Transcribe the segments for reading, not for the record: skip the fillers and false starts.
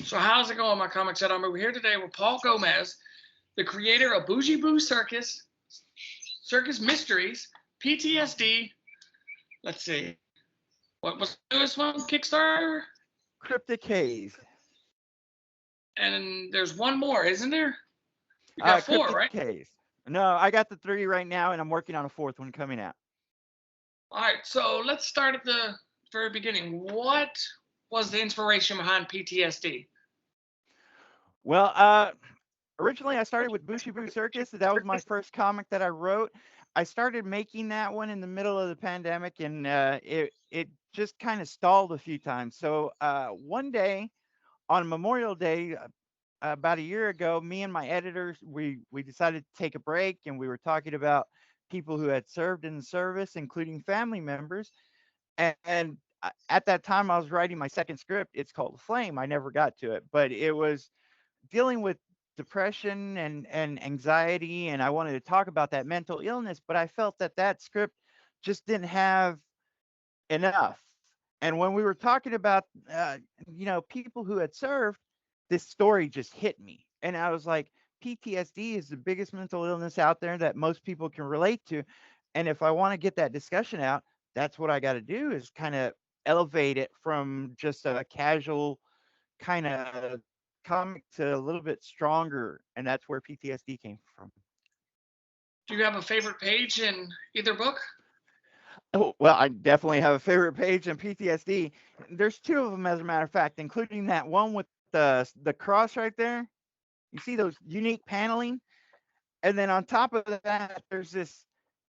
So how's it going, my comic chat? I'm over here today with Paul Gomez, the creator of Bougie Boo Circus, Circus Mysteries, PTSD. Let's see. What was the newest one? Kickstarter? Cryptic Haze. And there's one more, isn't there? You got four, Cryptic right? Haze. No, I got the 3 right now, and I'm working on a 4th one coming out. All right, so let's start at the very beginning. What was the inspiration behind PTSD? Well, originally I started with Bushy Boo Circus. That was my first comic that I wrote. I started making that one in the middle of the pandemic, and it just kind of stalled a few times. So one day on Memorial Day, about a year ago, me and my editors we decided to take a break, and we were talking about people who had served in the service, including family members. And at that time, I was writing my second script. It's called Flame. I never got to it, but it was dealing with depression and anxiety, and I wanted to talk about that mental illness, but I felt that that script just didn't have enough. And when we were talking about people who had served, this story just hit me, and I was like, PTSD is the biggest mental illness out there that most people can relate to, and if I want to get that discussion out, that's what I got to do, is kind of elevate it from just a casual kind of comic to a little bit stronger, and that's where PTSD came from. Do you have a favorite page in either book? Oh, well, I definitely have a favorite page in PTSD. There's 2 of them, as a matter of fact, including that one with the cross right there. You see those unique paneling, and then on top of that, there's this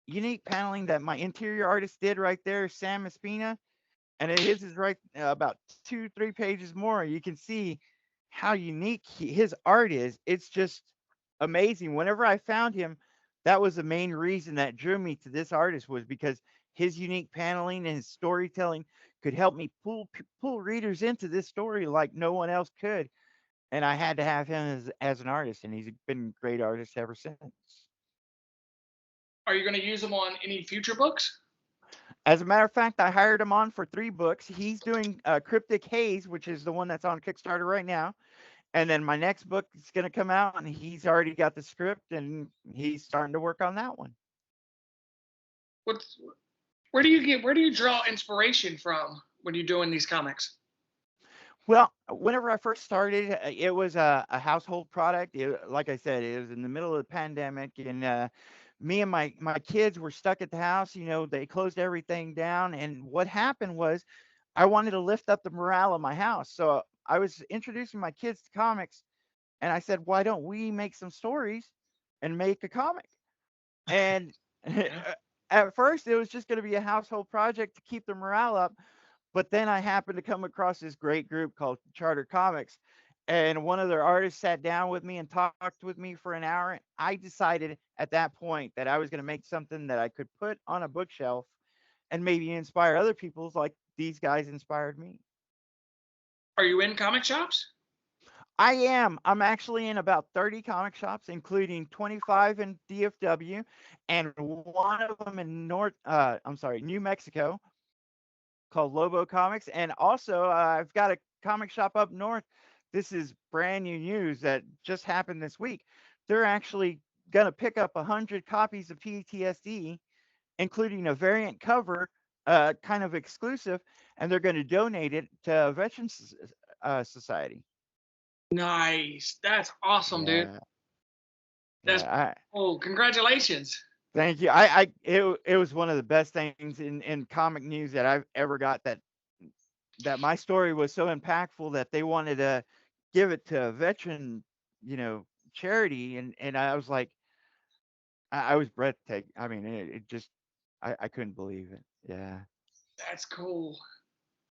unique paneling that my interior artist did right there, Sam Espina, and his is right about 2, 3 pages more. You can see how unique his art is. It's just amazing. Whenever I found him, that was the main reason that drew me to this artist, was because his unique paneling and his storytelling could help me pull readers into this story like no one else could. And I had to have him as an artist, and he's been a great artist ever since. Are you going to use them on any future books? As a matter of fact, I hired him on for 3 books. He's doing Cryptic Haze, which is the one that's on Kickstarter right now. And then my next book is going to come out, and he's already got the script, and he's starting to work on that one. What's where do you draw inspiration from when you're doing these comics? Well, whenever I first started, it was a household product. Like I said, it was in the middle of the pandemic, and me and my kids were stuck at the house. They closed everything down, and what happened was I wanted to lift up the morale of my house. So I was introducing my kids to comics, and I said, why don't we make some stories and make a comic? And Yeah. at first, it was just going to be a household project to keep the morale up. But then I happened to come across this great group called Charter Comics, and one of their artists sat down with me and talked with me for an hour. I decided at that point that I was going to make something that I could put on a bookshelf and maybe inspire other people like these guys inspired me. Are you in comic shops? I am. I'm actually in about 30 comic shops, including 25 in DFW and one of them in New Mexico, called Lobo Comics. And also, I've got a comic shop up north. This is brand new news that just happened this week. They're actually going to pick up 100 copies of PTSD, including a variant cover, kind of exclusive, and they're going to donate it to a Veterans Society. Nice. That's awesome, dude. Yeah, That's yeah. oh, congratulations. Thank you. It was one of the best things in comic news that I've ever got, that my story was so impactful that they wanted to give it to a veteran, you know, charity, and I was like, I was breathtaking. I mean, it just, I couldn't believe it. Yeah. That's cool.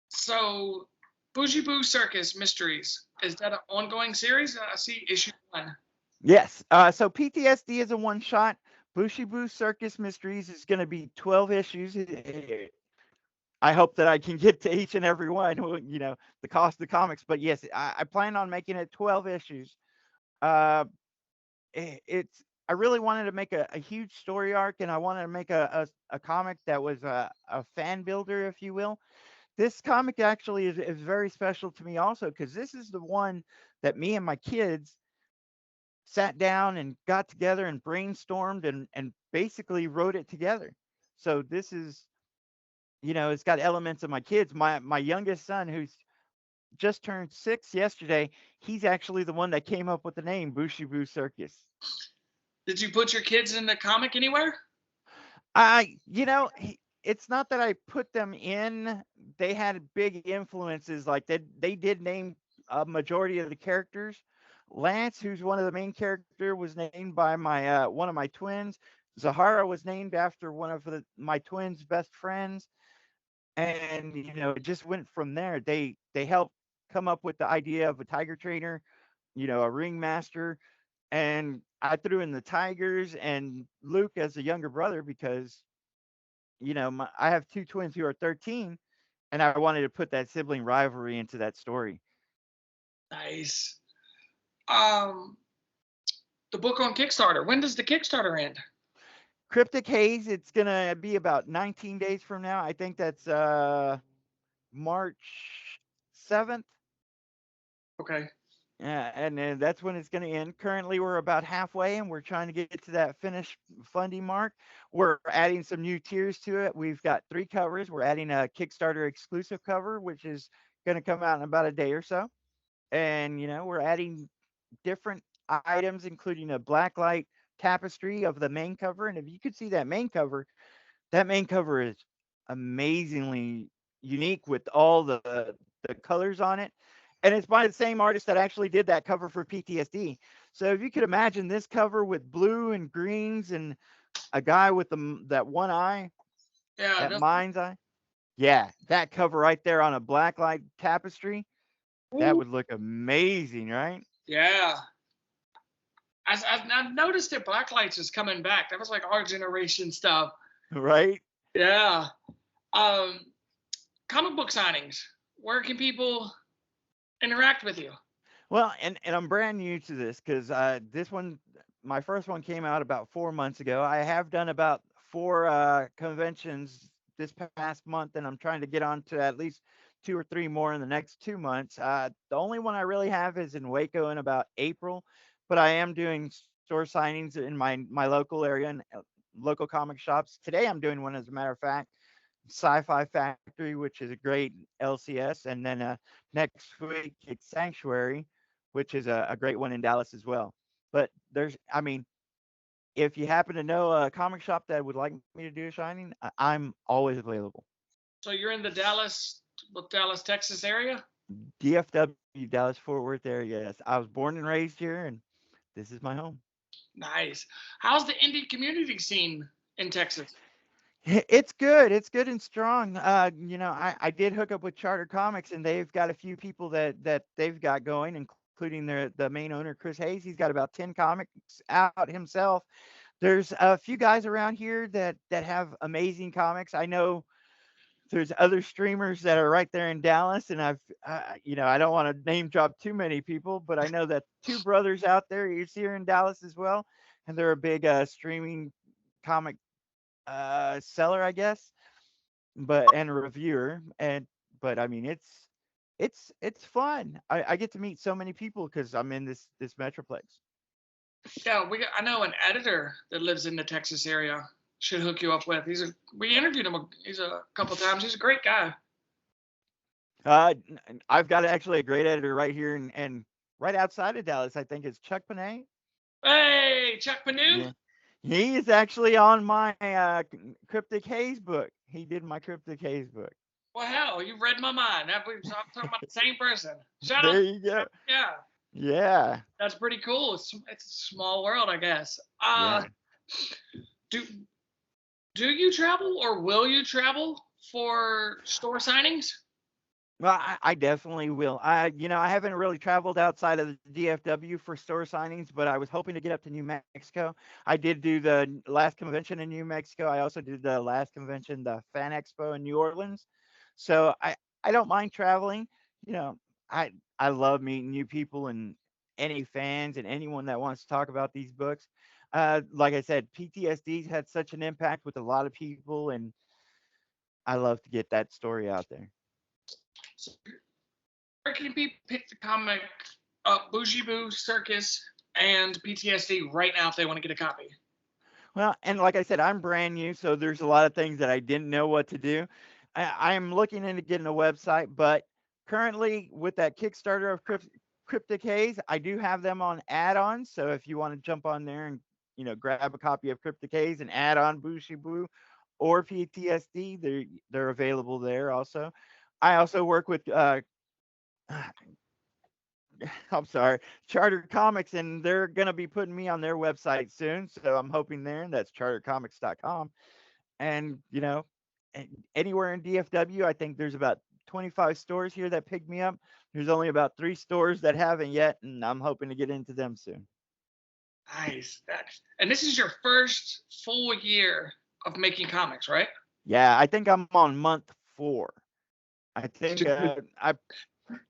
So, Bougie Boo Circus Mysteries, is that an ongoing series? I see issue 1. Yes. So PTSD is a one shot. Bushy Boo Circus Mysteries is going to be 12 issues. I hope that I can get to each and every one, the cost of the comics. But yes, I plan on making it 12 issues. Uh, it's I really wanted to make a huge story arc, and I wanted to make a comic that was a fan builder, if you will. this comic actually is very special to me also because this is the one that me and my kids sat down and got together and brainstormed and basically wrote it together. So this is, it's got elements of my kids. My youngest son, who's just turned 6 yesterday, he's actually the one that came up with the name Bushibu Circus. Did you put your kids in the comic anywhere? It's not that I put them in. They had big influences. Like they did name a majority of the characters. Lance, who's one of the main character, was named by my one of my twins. Zahara was named after one of my twins' best friends, and it just went from there. They helped come up with the idea of a tiger trainer, a ringmaster, and I threw in the tigers and Luke as a younger brother because I have two twins who are 13, and I wanted to put that sibling rivalry into that story. Nice. The book on Kickstarter. When does the Kickstarter end? Cryptic Haze, it's gonna be about 19 days from now. I think that's March 7th. Okay. Yeah, and then that's when it's going to end. Currently, we're about halfway, and we're trying to get to that finished funding mark. We're adding some new tiers to it. We've got 3 covers. We're adding a Kickstarter exclusive cover, which is going to come out in about a day or so. And, we're adding different items, including a blacklight tapestry of the main cover. And if you could see that main cover is amazingly unique with all the colors on it. And it's by the same artist that actually did that cover for PTSD. So if you could imagine this cover with blue and greens and a guy with that one eye, Yeah, that mind's eye. Yeah, that cover right there on a blacklight tapestry, that would look amazing, right? Yeah. I've noticed that Blacklights is coming back. That was like our generation stuff. Right? Yeah. Comic book signings. Where can people interact with you? Well, and I'm brand new to this because my first one came out about 4 months ago. I have done about 4 conventions this past month, and I'm trying to get on to at least 2 or 3 more in the next 2 months. The only one I really have is in Waco in about April, but I am doing store signings in my local area and local comic shops. Today I'm doing one, as a matter of fact. Sci-Fi Factory, which is a great LCS, and then next week it's Sanctuary, which is a great one in Dallas as well. But if you happen to know a comic shop that would like me to do a signing, I'm always available. So you're in the Dallas, Texas area? DFW, Dallas Fort Worth area. Yes, I was born and raised here, and this is my home. Nice. How's the indie community scene in Texas? It's good. It's good and strong. I did hook up with Charter Comics, and they've got a few people that they've got going, including the main owner, Chris Haze. He's got about 10 comics out himself. There's a few guys around here that have amazing comics. I know there's other streamers that are right there in Dallas, and I don't want to name drop too many people, but I know that 2 brothers out there is here in Dallas as well, and they're a big streaming comic seller, I guess, and a reviewer. But I mean, it's fun. I get to meet so many people because I'm in this metroplex. Yeah, I know an editor that lives in the Texas area. Should hook you up with. We interviewed him. He's a couple times. He's a great guy. I've got actually a great editor right here and right outside of Dallas. I think it's Chuck Panay. Hey, Chuck Panu. Yeah. He is actually on my Cryptic Haze book. He did my Cryptic Haze book. Well, hell, you've read my mind. I'm talking about the same person. Shout There out. you go. Yeah. Yeah. That's pretty cool. It's a small world, I guess. Yeah. Do you travel or will you travel for store signings? Well, I definitely will. I haven't really traveled outside of the DFW for store signings, but I was hoping to get up to New Mexico. I did do the last convention in New Mexico. I also did the last convention, the Fan Expo in New Orleans. So I don't mind traveling. I love meeting new people and any fans and anyone that wants to talk about these books. Like I said, PTSD's had such an impact with a lot of people, and I love to get that story out there. So where can people pick the comic up, Bougie Boo Circus and PTSD right now if they want to get a copy? Well, and like I said, I'm brand new, so there's a lot of things that I didn't know what to do. I'm looking into getting a website, but currently with that Kickstarter of Cryptic Haze, I do have them on add-ons. So if you want to jump on there and grab a copy of Cryptic Haze and add on Bushi Boo or PTSD, they're available there also. I also work with I'm sorry, Charter Comics, and they're going to be putting me on their website soon. So I'm hoping there, and that's chartercomics.com. And, anywhere in DFW, I think there's about 25 stores here that pick me up. There's only about 3 stores that haven't yet, and I'm hoping to get into them soon. Nice. And this is your first full year of making comics, right? Yeah, I think I'm on month 4. I think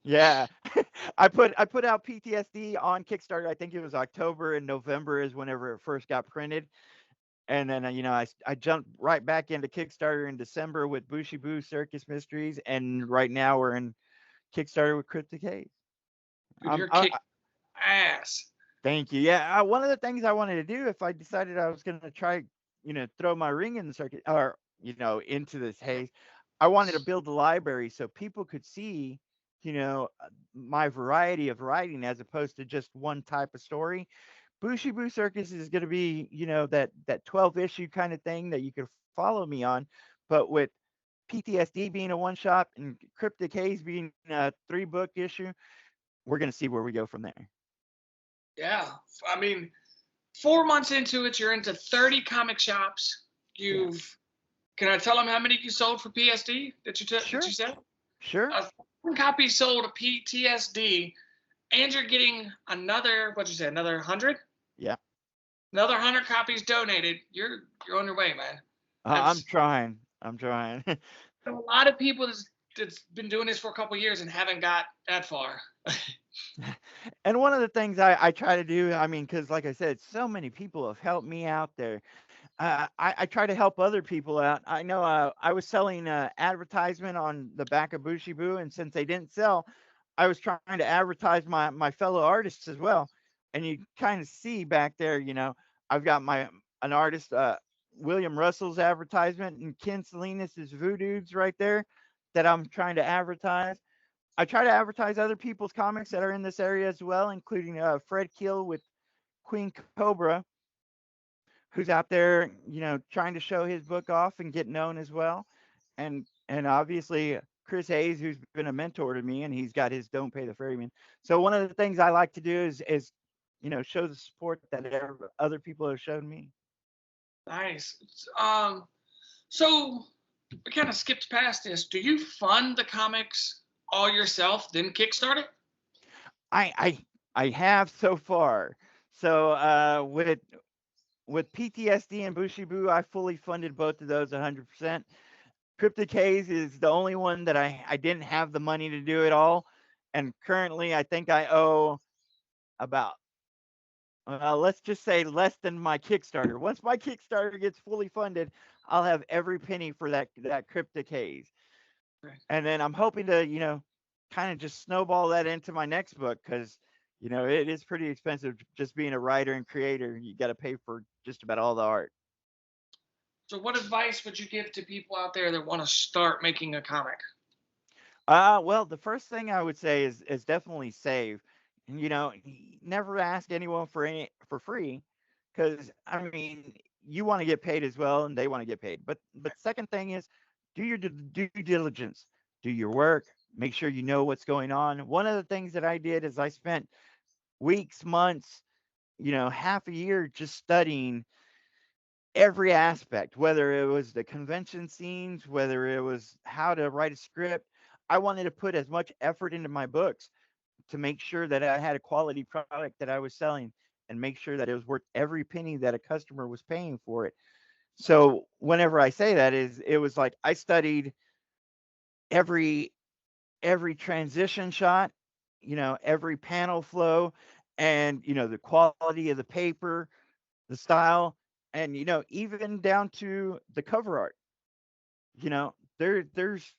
yeah, I put out PTSD on Kickstarter. I think it was October and November is whenever it first got printed. And then, I jumped right back into Kickstarter in December with Bushi Boo Circus Mysteries. And right now we're in Kickstarter with Cryptic Haze. Dude, you're kicking ass. Thank you. Yeah. One of the things I wanted to do if I decided I was going to try, throw my ring in the circuit or, into this haze, I wanted to build a library so people could see, my variety of writing as opposed to just one type of story. Bushi Boo Circus is going to be, that 12 issue kind of thing that you could follow me on, but with PTSD being a one shot and Cryptic Haze being a 3-book issue, we're going to see where we go from there. Yeah, I mean, 4 months into it, you're into 30 comic shops. Can I tell them how many you sold for PSD that you said? Sure. 1 copy sold of PTSD, and you're getting another, what'd you say, another 100? Yeah. Another 100 copies donated. You're on your way, man. I'm trying. A lot of people that's been doing this for a couple of years and haven't got that far. And one of the things I try to do, because like I said, so many people have helped me out there. I try to help other people out. I know I was selling advertisement on the back of Bushi Boo, and since they didn't sell, I was trying to advertise my fellow artists as well. And you kind of see back there, I've got an artist, William Russell's advertisement, and Ken Salinas' Voodoo's right there that I'm trying to advertise. I try to advertise other people's comics that are in this area as well, including Fred Keel with Queen Cobra, who's out there, trying to show his book off and get known as well. And obviously Chris Haze, who's been a mentor to me, and he's got his Don't Pay the Ferryman. So one of the things I like to do is show the support that other people have shown me. Nice. So we kind of skipped past this. Do you fund the comics all yourself, then Kickstarter? I have so far. So with PTSD and Bushi Boo, I fully funded both of those 100%. Cryptic Haze is the only one that I didn't have the money to do it all. And currently, I think I owe about, let's just say less than my Kickstarter. Once my Kickstarter gets fully funded, I'll have every penny for that Cryptic Haze. Right. And then I'm hoping to, kind of just snowball that into my next book because, it is pretty expensive just being a writer and creator. You got to pay for just about all the art. So what advice would you give to people out there that want to start making a comic? Well, the first thing I would say is definitely save. And, never ask anyone for free, because you want to get paid as well, and they want to get paid. But second thing is, do your due diligence, do your work, make sure you know what's going on. One of the things that I did is I spent weeks, months, half a year just studying every aspect, whether it was the convention scenes, whether it was how to write a script. I wanted to put as much effort into my books to make sure that I had a quality product that I was selling and make sure that it was worth every penny that a customer was paying for it. So whenever I say that it was like I studied every transition shot, every panel flow, and the quality of the paper, the style, and even down to the cover art. There's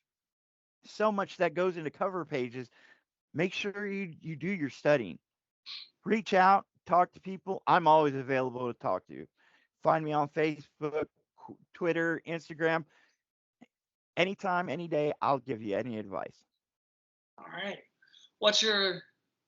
so much that goes into cover pages. Make sure you do your studying. Reach out, talk to people. I'm always available to talk to you. Find me on Facebook, Twitter, Instagram. Anytime, any day, I'll give you any advice. All right. What's your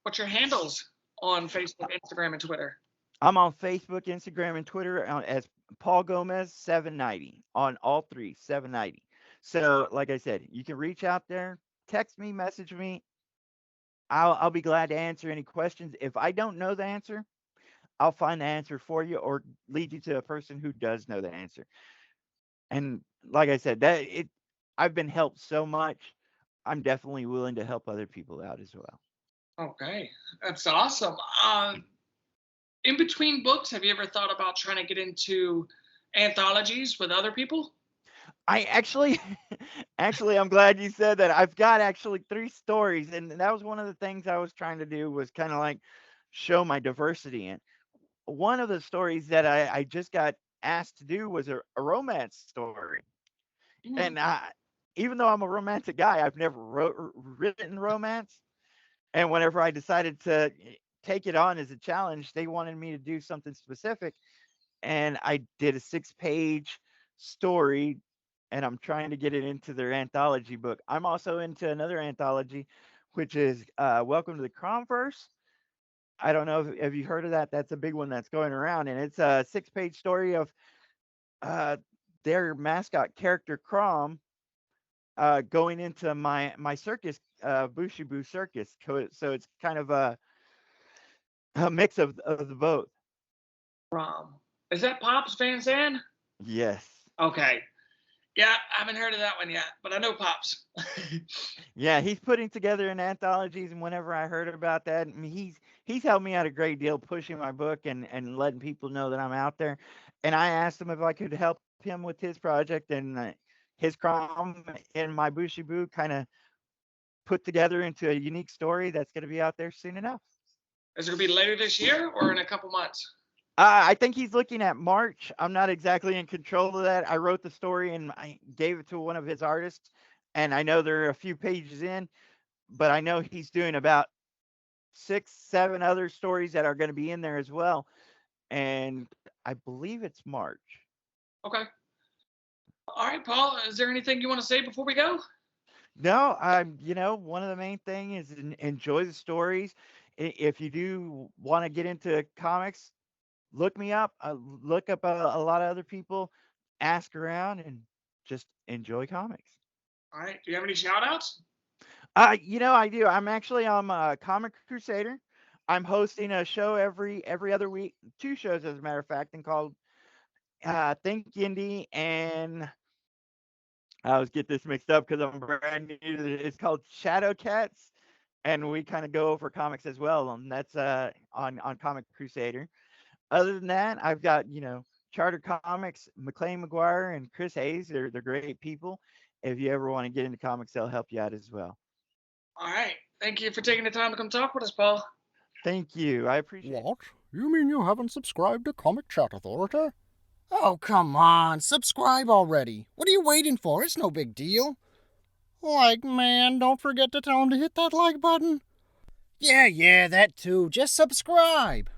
handles on Facebook, Instagram, and Twitter? I'm on Facebook, Instagram, and Twitter as Paul Gomez 790 on all three, 790. So, like I said, you can reach out there, text me, message me. I'll be glad to answer any questions. If I don't know the answer, I'll find the answer for you or lead you to a person who does know the answer. And like I said, I've been helped so much. I'm definitely willing to help other people out as well. Okay, that's awesome. In between books, have you ever thought about trying to get into anthologies with other people? I actually, I'm glad you said that. I've got actually 3 stories, and that was one of the things I was trying to do was kind of like show my diversity. And one of the stories that I just got asked to do was a romance story. Mm. And even though I'm a romantic guy, I've never written romance. And whenever I decided to take it on as a challenge, they wanted me to do something specific. And I did a 6-page story, and I'm trying to get it into their anthology book. I'm also into another anthology, which is Welcome to the Cromverse. I don't know if you heard of that. That's a big one that's going around, and it's a 6-page story of their mascot character Crom going into my circus, Bushibu Circus. So it's kind of a mix of the both. Is that Pops Van Zandt? Yes. Okay. Yeah, I haven't heard of that one yet, but I know Pops. Yeah, he's putting together an anthologies, and whenever I heard about that, I mean, he's helped me out a great deal, pushing my book and letting people know that I'm out there. And I asked him if I could help him with his project, and his Crom and my Bushibu kind of put together into a unique story that's going to be out there soon enough. Is it going to be later this year or in a couple months? I think he's looking at March. I'm not exactly in control of that. I wrote the story and I gave it to one of his artists, and I know there are a few pages in, but I know he's doing about 6, 7 other stories that are going to be in there as well. And I believe it's March. Okay. All right, Paul, is there anything you want to say before we go? No, one of the main things is enjoy the stories. If you do want to get into comics, look me up. Look up a lot of other people, ask around, and just enjoy comics. All right. Do you have any shout outs? I do. I'm actually on Comic Crusader. I'm hosting a show every other week, 2 shows as a matter of fact, and called Think Indie, and I always get this mixed up because I'm brand new. It's called Shadow Cats, and we kind of go over comics as well, and that's on Comic Crusader. Other than that, I've got Charter Comics, McLean McGuire, and Chris Haze. They're great people. If you ever want to get into comics, they'll help you out as well. All right. Thank you for taking the time to come talk with us, Paul. Thank you. I appreciate it. What? You mean you haven't subscribed to Comicchatauthority? Oh, come on. Subscribe already. What are you waiting for? It's no big deal. Like, man, don't forget to tell him to hit that like button. Yeah, that too. Just subscribe.